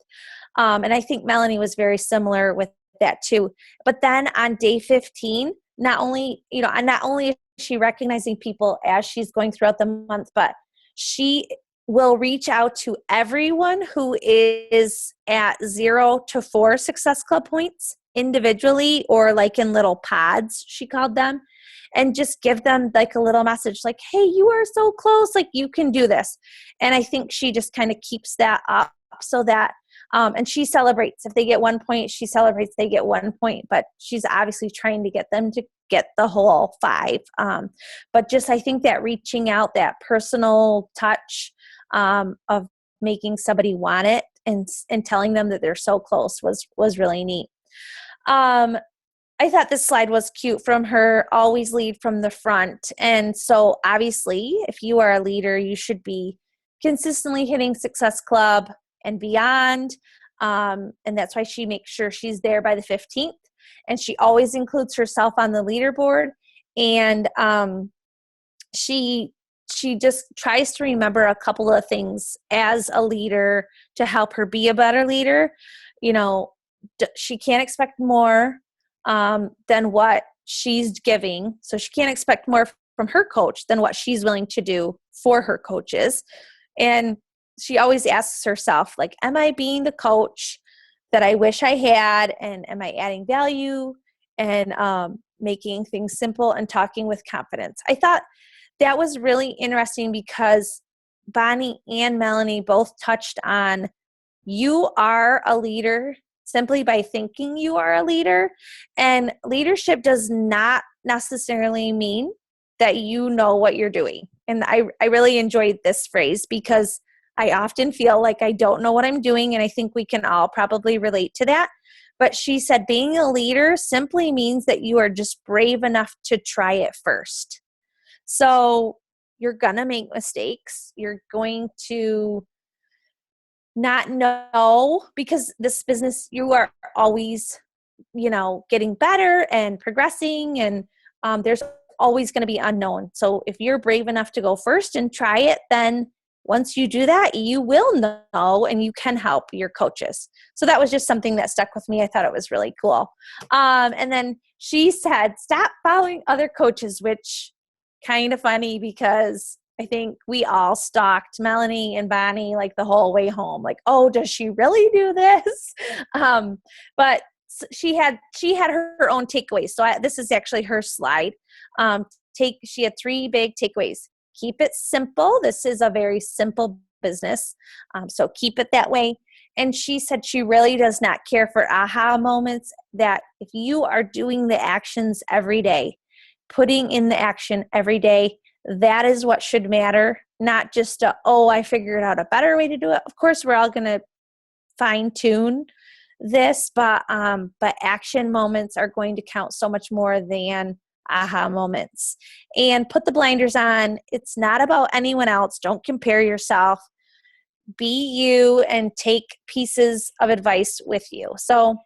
[SPEAKER 3] And I think Melanie was very similar with that too. But then on day 15, not only is she recognizing people as she's going throughout the month, but she will reach out to everyone who is at 0 to 4 Success Club points individually or like in little pods, she called them, and just give them like a little message like, hey, you are so close, like you can do this. And I think she just kind of keeps that up so that and she celebrates. If they get 1 point, she celebrates they get 1 point. But she's obviously trying to get them to get the whole 5. But just I think that reaching out, that personal touch of making somebody want it and telling them that they're so close was really neat. I thought this slide was cute from her, always lead from the front. And so obviously, if you are a leader, you should be consistently hitting Success Club and beyond. And that's why she makes sure she's there by the 15th. And she always includes herself on the leaderboard. And she just tries to remember a couple of things as a leader to help her be a better leader. You know, she can't expect more than what she's giving. So she can't expect more from her coach than what she's willing to do for her coaches. And she always asks herself, like, am I being the coach that I wish I had? And am I adding value and making things simple and talking with confidence? I thought that was really interesting because Bonnie and Melanie both touched on you are a leader simply by thinking you are a leader. And leadership does not necessarily mean that you know what you're doing. And I really enjoyed this phrase because I often feel like I don't know what I'm doing, and I think we can all probably relate to that. But she said being a leader simply means that you are just brave enough to try it first. So you're going to make mistakes. You're going to not know, because this business, you are always, getting better and progressing, and there's always going to be unknown. So if you're brave enough to go first and try it, then once you do that, you will know and you can help your coaches. So that was just something that stuck with me. I thought it was really cool. And then she said, stop following other coaches, which kind of funny because I think we all stalked Melanie and Bonnie like the whole way home. Like, oh, does she really do this? But she had her own takeaways. So this is actually her slide. She had 3 big takeaways. Keep it simple. This is a very simple business. So keep it that way. And she said she really does not care for aha moments, that if you are doing the actions every day, putting in the action every day, that is what should matter. Not just I figured out a better way to do it. Of course, we're all going to fine tune this, but action moments are going to count so much more than aha moments. And put the blinders on. It's not about anyone else. Don't compare yourself. be you and take pieces of advice with you. So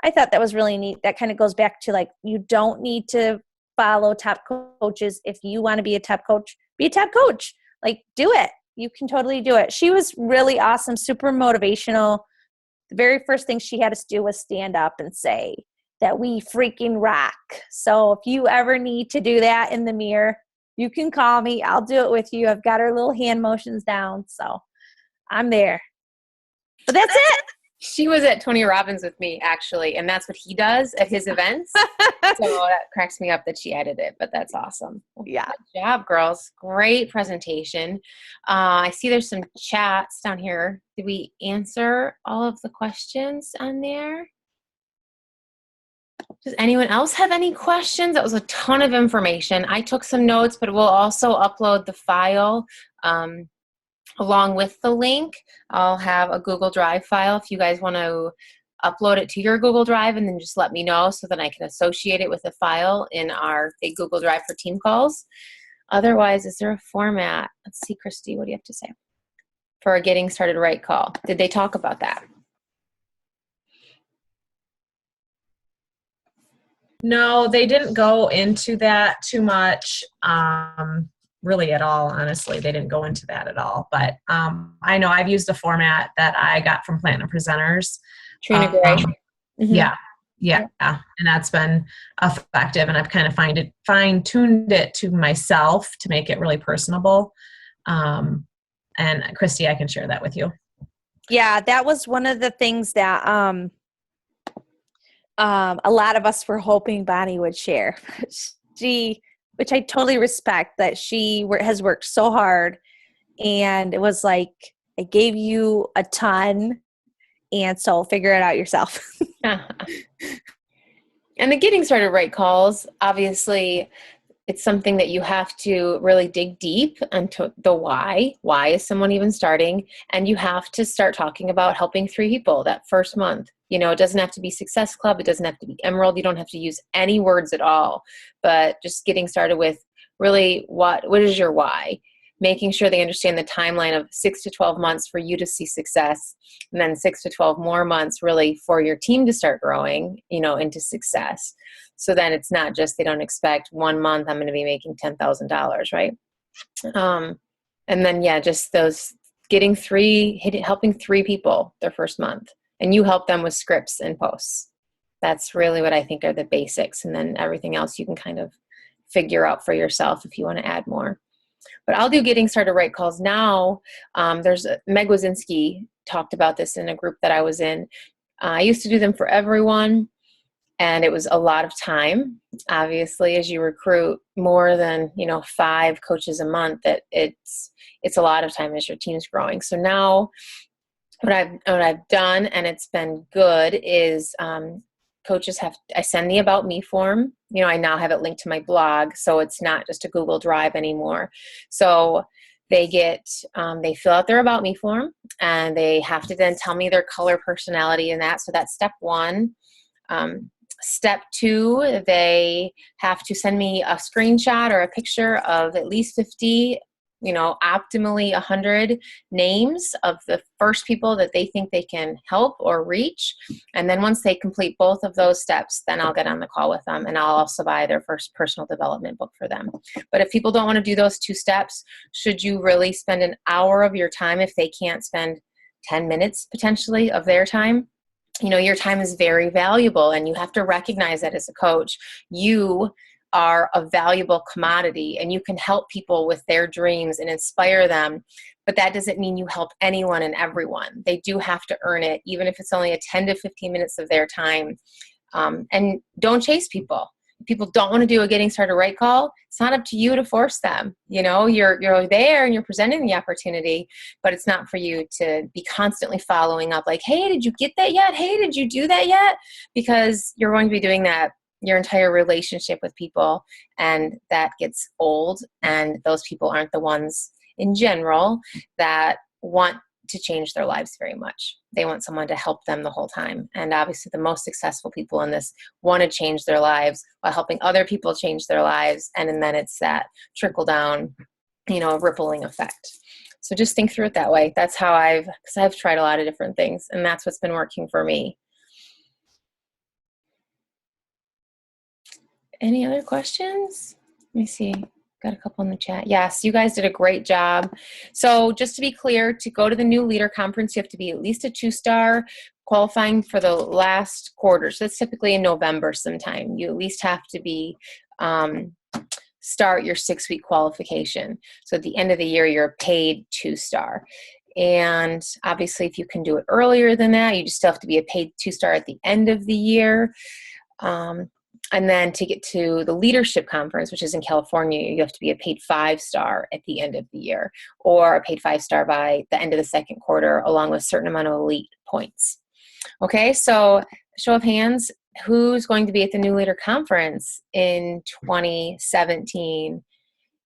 [SPEAKER 3] I thought that was really neat. That kind of goes back to like, you don't need to follow top coaches. If you want to be a top coach, be a top coach. Like, do it. You can totally do it. She was really awesome, super motivational. The very first thing she had us do was stand up and say that we freaking rock. So if you ever need to do that in the mirror, you can call me. I'll do it with you. I've got her little hand motions down. So I'm there. But that's it.
[SPEAKER 1] She was at Tony Robbins with me, actually, and that's what he does at his events. So that cracks me up that she added it, but that's awesome.
[SPEAKER 3] Yeah.
[SPEAKER 1] Good job, girls. Great presentation. I see there's some chats down here. Did we answer all of the questions on there? Does anyone else have any questions? That was a ton of information. I took some notes, but we'll also upload the file along with the link. I'll have a Google Drive file if you guys want to upload it to your Google Drive, and then just let me know so that I can associate it with a file in our big Google Drive for team calls. Otherwise, is there a format? Let's see, Christy, what do you have to say? For a getting started right call. Did they talk about that?
[SPEAKER 2] No, they didn't go into that too much. Really at all, honestly. They didn't go into that at all. But I know I've used a format that I got from Platinum Presenters.
[SPEAKER 1] Trina Gray.
[SPEAKER 2] Mm-hmm. Yeah. And that's been effective. And I've kind of fine-tuned it to myself to make it really personable. And Christy, I can share that with you.
[SPEAKER 3] Yeah, that was one of the things that a lot of us were hoping Bonnie would share. Which I totally respect, that she has worked so hard, and it was like, I gave you a ton, and so figure it out yourself.
[SPEAKER 1] And the getting started right calls, obviously, it's something that you have to really dig deep into the why. Why is someone even starting? And you have to start talking about helping 3 people that first month. You know, it doesn't have to be Success Club. It doesn't have to be Emerald. You don't have to use any words at all. But just getting started with really what is your why? Making sure they understand the timeline of 6 to 12 months for you to see success, and then 6 to 12 more months really for your team to start growing, you know, into success. So then it's not just, they don't expect 1 month I'm going to be making $10,000, right? And then, yeah, just those helping 3 people their first month, and you help them with scripts and posts. That's really what I think are the basics. And then everything else you can kind of figure out for yourself if you want to add more. But I'll do getting started right calls now. There's Meg Wazinski talked about this in a group that I was in. I used to do them for everyone, and it was a lot of time. Obviously, as you recruit more than 5 coaches a month, that it's a lot of time as your team's growing. So now, what I've done, and it's been good, is coaches I send the About Me form. I now have it linked to my blog, so it's not just a Google Drive anymore. So they they fill out their About Me form, and they have to then tell me their color, personality, and that. So that's step 1. Step 2, they have to send me a screenshot or a picture of at least 50, optimally 100 names of the first people that they think they can help or reach. And then once they complete both of those steps, then I'll get on the call with them, and I'll also buy their first personal development book for them. But if people don't want to do those 2 steps, should you really spend an hour of your time if they can't spend 10 minutes potentially of their time? Your time is very valuable, and you have to recognize that as a coach. You are a valuable commodity, and you can help people with their dreams and inspire them. But that doesn't mean you help anyone and everyone. They do have to earn it, even if it's only a 10 to 15 minutes of their time. And don't chase people. If people don't want to do a getting started right call, it's not up to you to force them. You're there and you're presenting the opportunity, but it's not for you to be constantly following up like, hey, did you get that yet? Hey, did you do that yet? Because you're going to be doing that your entire relationship with people, and that gets old, and those people aren't the ones in general that want to change their lives very much. They want someone to help them the whole time. And obviously the most successful people in this want to change their lives while helping other people change their lives. And then it's that trickle down, rippling effect. So just think through it that way. That's how because I've tried a lot of different things, and that's what's been working for me. Any other questions? Let me see. Got a couple in the chat. Yes, you guys did a great job. So just to be clear, to go to the New Leader Conference, you have to be at least a 2-star, qualifying for the last quarter. So that's typically in November sometime. You at least have to be start your 6-week qualification. So at the end of the year, you're a paid 2-star. And obviously, if you can do it earlier than that, you just still have to be a paid 2-star at the end of the year. And then to get to the leadership conference, which is in California, you have to be a paid 5-star at the end of the year, or a paid 5-star by the end of the second quarter, along with a certain amount of elite points. Okay, so show of hands, who's going to be at the New Leader Conference in 2017?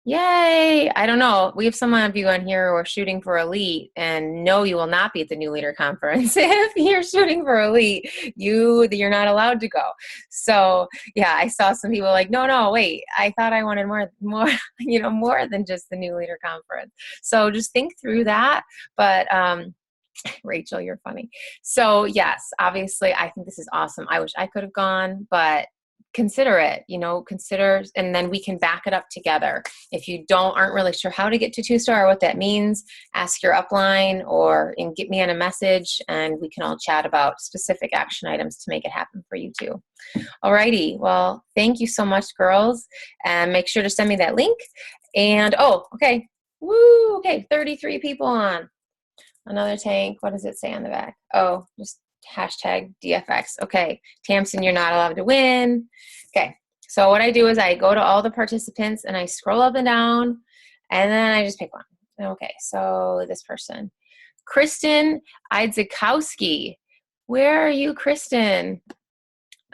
[SPEAKER 1] Yay! I don't know. We have some of you on here who are shooting for elite, and no, you will not be at the New Leader Conference. If you're shooting for elite, you're not allowed to go. So yeah, I saw some people like, no, wait, I thought I wanted more, more than just the New Leader Conference. So just think through that. But Rachel, you're funny. So yes, obviously, I think this is awesome. I wish I could have gone, but consider it, and then we can back it up together. If you aren't really sure how to get to 2-star or what that means, ask your upline and get me on a message, and we can all chat about specific action items to make it happen for you too. Alrighty, well, thank you so much, girls, and make sure to send me that link. And okay, 33 people on. Another tank. What does it say on the back? Oh, just hashtag DFX. Okay, Tamsin, you're not allowed to win. Okay, so what I do is I go to all the participants and I scroll up and down, and then I just pick one. Okay, so this person, Kristen Idzikowski. Where are you, Kristen?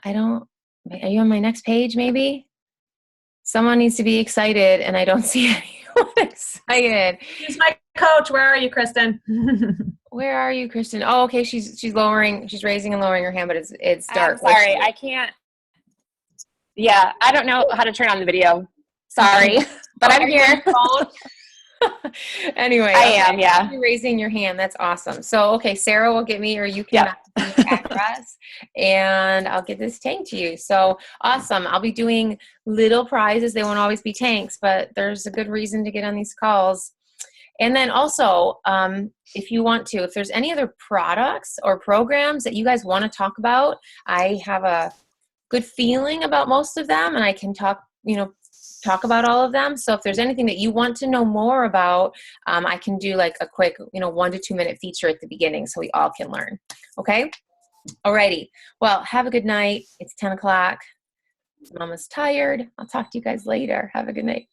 [SPEAKER 1] Are you on my next page maybe? Someone needs to be excited, and I don't see anyone excited.
[SPEAKER 2] She's my coach. Where are you, Kristen?
[SPEAKER 1] Where are you, Kristen? Oh, okay. She's raising and lowering her hand, but it's dark.
[SPEAKER 4] I'm sorry, I can't. Yeah, I don't know how to turn on the video. Sorry, but I'm here.
[SPEAKER 1] Anyway,
[SPEAKER 4] I am. Yeah,
[SPEAKER 1] you're raising your hand. That's awesome. So, okay, Sarah will get me, or you can message me address, and I'll get this tank to you. So awesome. I'll be doing little prizes. They won't always be tanks, but there's a good reason to get on these calls. And then also, if there's any other products or programs that you guys want to talk about, I have a good feeling about most of them, and I can talk about all of them. So if there's anything that you want to know more about, I can do like a quick, 1 to 2 minute feature at the beginning so we all can learn. Okay? Alrighty. Well, have a good night. It's 10 o'clock. Mama's tired. I'll talk to you guys later. Have a good night.